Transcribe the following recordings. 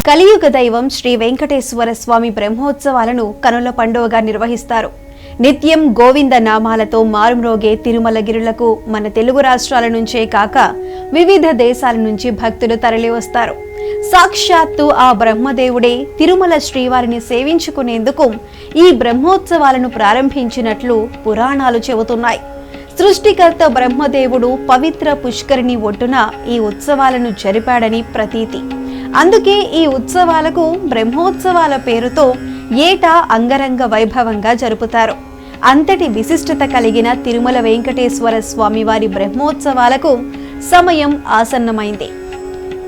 కలియుగ దైవం శ్రీ వెంకటేశ్వర స్వామి బ్రహ్మోత్సవాలను కనుల పండుగగా నిర్వహిస్తారు. నిత్యం గోవింద నామాలతో మారుమ్రోగే తిరుమలగిరులకు మన తెలుగు రాష్ట్రాల నుంచే కాక వివిధ దేశాల నుంచి భక్తులు తరలివస్తారు. సాక్షాత్తు ఆ బ్రహ్మదేవుడే తిరుమల శ్రీవారిని సేవించుకునేందుకు ఈ బ్రహ్మోత్సవాలను ప్రారంభించినట్లు పురాణాలు చెబుతున్నాయి. సృష్టికర్త బ్రహ్మదేవుడు పవిత్ర పుష్కరిణి ఒడ్డున ఈ ఉత్సవాలను జరిపాడని ప్రతీతి. అందుకే ఈ ఉత్సవాలకు బ్రహ్మోత్సవాల పేరుతో ఏటా అంగరంగ వైభవంగా జరుపుతారు. అంతటి విశిష్టత కలిగిన తిరుమల వెంకటేశ్వర స్వామివారి బ్రహ్మోత్సవాలకు సమయం ఆసన్నమైంది.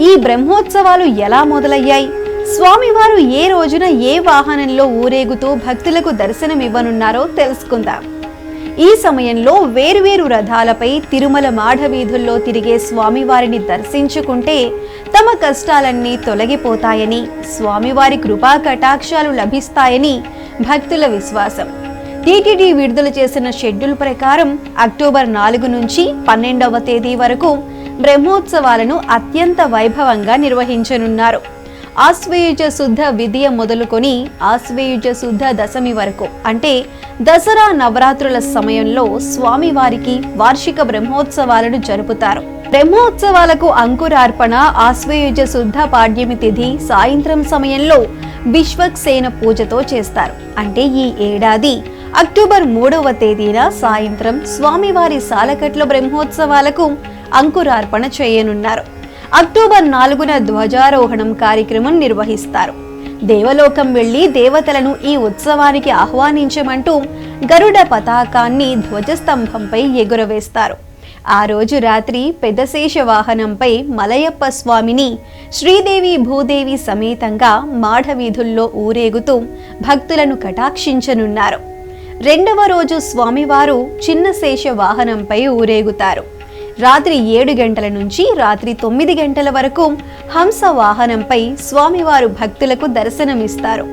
ఈ బ్రహ్మోత్సవాలు ఎలా మొదలయ్యాయి? స్వామివారు ఏ రోజున ఏ వాహనంలో ఊరేగుతూ భక్తులకు దర్శనమివ్వనున్నారో తెలుసుకుందాం. ఈ సమయంలో వేరువేరు రథాలపై తిరుమల మాఢవీధుల్లో తిరిగే స్వామివారిని దర్శించుకుంటే తమ కష్టాలన్నీ తొలగిపోతాయని, స్వామివారి కృపా కటాక్షాలు లభిస్తాయని భక్తుల విశ్వాసం. టీటీడీ విడుదల చేసిన షెడ్యూల్ ప్రకారం అక్టోబర్ 4 నుంచి 12వ తేదీ వరకు బ్రహ్మోత్సవాలను అత్యంత వైభవంగా నిర్వహించనున్నారు. ఆశ్వయుజ శుద్ధ విదియ మొదలుకొని ఆశ్వయుజ శుద్ధ దశమి వరకు అంటే దసరా నవరాత్రుల సమయంలో స్వామివారికి వార్షిక బ్రహ్మోత్సవాలను జరుపుతారు. బ్రహ్మోత్సవాలకు అంకురార్పణ ఆశ్వయుజ శుద్ధ పాడ్యమి తిథి సాయంత్రం సమయంలో విశ్వక్సేన పూజతో చేస్తారు. అంటే ఈ ఏడాది అక్టోబర్ 3వ తేదీన సాయంత్రం స్వామివారి సాలకట్ల బ్రహ్మోత్సవాలకు అంకురార్పణ చేయనున్నారు. అక్టోబర్ 4న ధ్వజారోహణం కార్యక్రమం నిర్వహిస్తారు. దేవలోకం వెళ్లి దేవతలను ఈ ఉత్సవానికి ఆహ్వానించమంటూ గరుడ పతాకాన్ని ధ్వజస్తంభంపై ఎగురవేస్తారు. ఆ రోజు రాత్రి పెద్దశేష వాహనంపై మలయప్ప స్వామిని శ్రీదేవి భూదేవి సమేతంగా మాఢవీధుల్లో ఊరేగుతూ భక్తులను కటాక్షించనున్నారు. 2వ రోజు స్వామివారు చిన్న శేష వాహనంపై ఊరేగుతారు. రాత్రి 7 గంటల నుంచి రాత్రి 9 గంటల వరకు హంస వాహనంపై స్వామివారు భక్తులకు దర్శనమిస్తారు.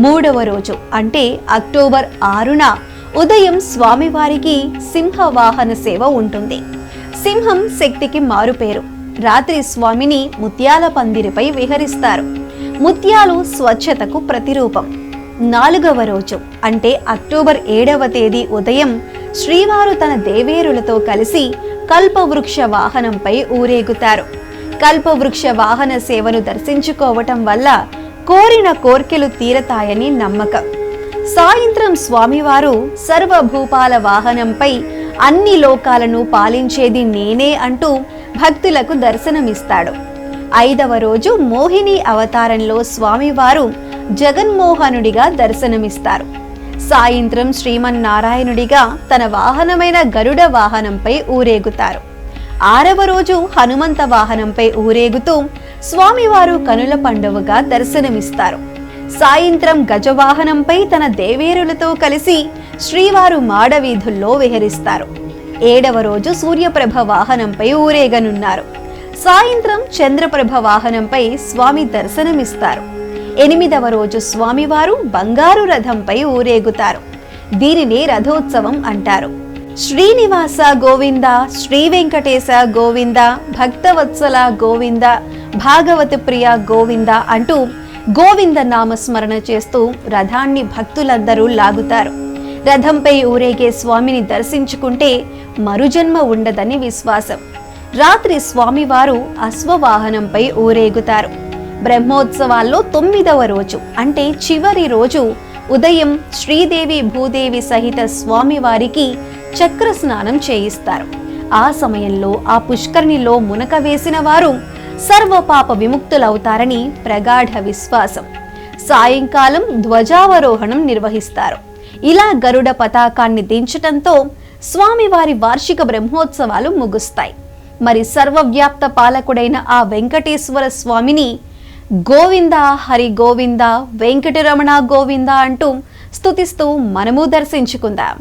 3వ రోజు అంటే అక్టోబర్ 6న ఉదయం స్వామివారికి సింహ వాహన సేవ ఉంటుంది. సింహం శక్తికి మారుపేరు. రాత్రి స్వామిని ముత్యాల పందిరిపై విహరిస్తారు. ముత్యాలు స్వచ్ఛతకు ప్రతిరూపం. 4వ రోజు అంటే అక్టోబర్ 7వ తేదీ ఉదయం శ్రీవారు తన దేవేరులతో కలిసి కల్పవృక్ష వాహనంపై ఊరేగుతారు. కల్పవృక్ష వాహన సేవను దర్శించుకోవటం వల్ల కోరిన కోర్కెలు తీరతాయని నమ్మకం. సాయంత్రం స్వామివారు సర్వభూపాల వాహనంపై అన్ని లోకాలను పాలించేది నేనే అంటూ భక్తులకు దర్శనమిస్తాడు. 5వ రోజు మోహిని అవతారంలో స్వామివారు జగన్మోహనుడిగా దర్శనమిస్తారు. సాయంత్రం శ్రీమన్నారాయణుడిగా తన వాహనమైన గరుడ వాహనంపై ఊరేగుతారు. 6వ రోజు హనుమంత వాహనంపై ఊరేగుతూ స్వామివారు కనుల పండువగా దర్శనమిస్తారు. సాయంత్రం గజవాహనంపై తన దేవేరులతో కలిసి శ్రీవారు మాడవీధుల్లో విహరిస్తారు. 7వ రోజు సూర్యప్రభ వాహనంపై ఊరేగనున్నారు. సాయంత్రం చంద్రప్రభ వాహనంపై స్వామి దర్శనమిస్తారు. 8వ రోజు స్వామివారు బంగారు రథంపై ఊరేగుతారు. దీనిని రథోత్సవం అంటారు. శ్రీనివాస గోవింద, శ్రీ వెంకటేశ గోవింద, భక్తవత్సల గోవింద, భాగవత ప్రియ గోవింద అంటూ గోవింద నామస్మరణ చేస్తూ రథాన్ని భక్తులందరూ లాగుతారు. రథంపై ఊరేగే స్వామిని దర్శించుకుంటే మరుజన్మ ఉండదని విశ్వాసం. రాత్రి స్వామివారు అశ్వవాహనంపై ఊరేగుతారు. బ్రహ్మోత్సవాల్లో 9వ రోజు అంటే చివరి రోజు ఉదయం శ్రీదేవి భూదేవి సహిత స్వామివారికి చక్ర స్నానం చేయిస్తారు. ఆ సమయంలో ఆ పుష్కరిణిలో మునక వేసిన వారు సర్వపాప విముక్తులవుతారని ప్రగాఢ విశ్వాసం. సాయంకాలం ధ్వజావరోహణం నిర్వహిస్తారు. ఇలా గరుడ పతాకాన్ని దించటంతో స్వామివారి వార్షిక బ్రహ్మోత్సవాలు ముగుస్తాయి. మరి సర్వవ్యాప్త పాలకుడైన ఆ వెంకటేశ్వర స్వామిని గోవింద హరి గోవింద, వెంకటరమణ గోవింద అంటూ స్తుతిస్తూ మనము దర్శించుకుందాం.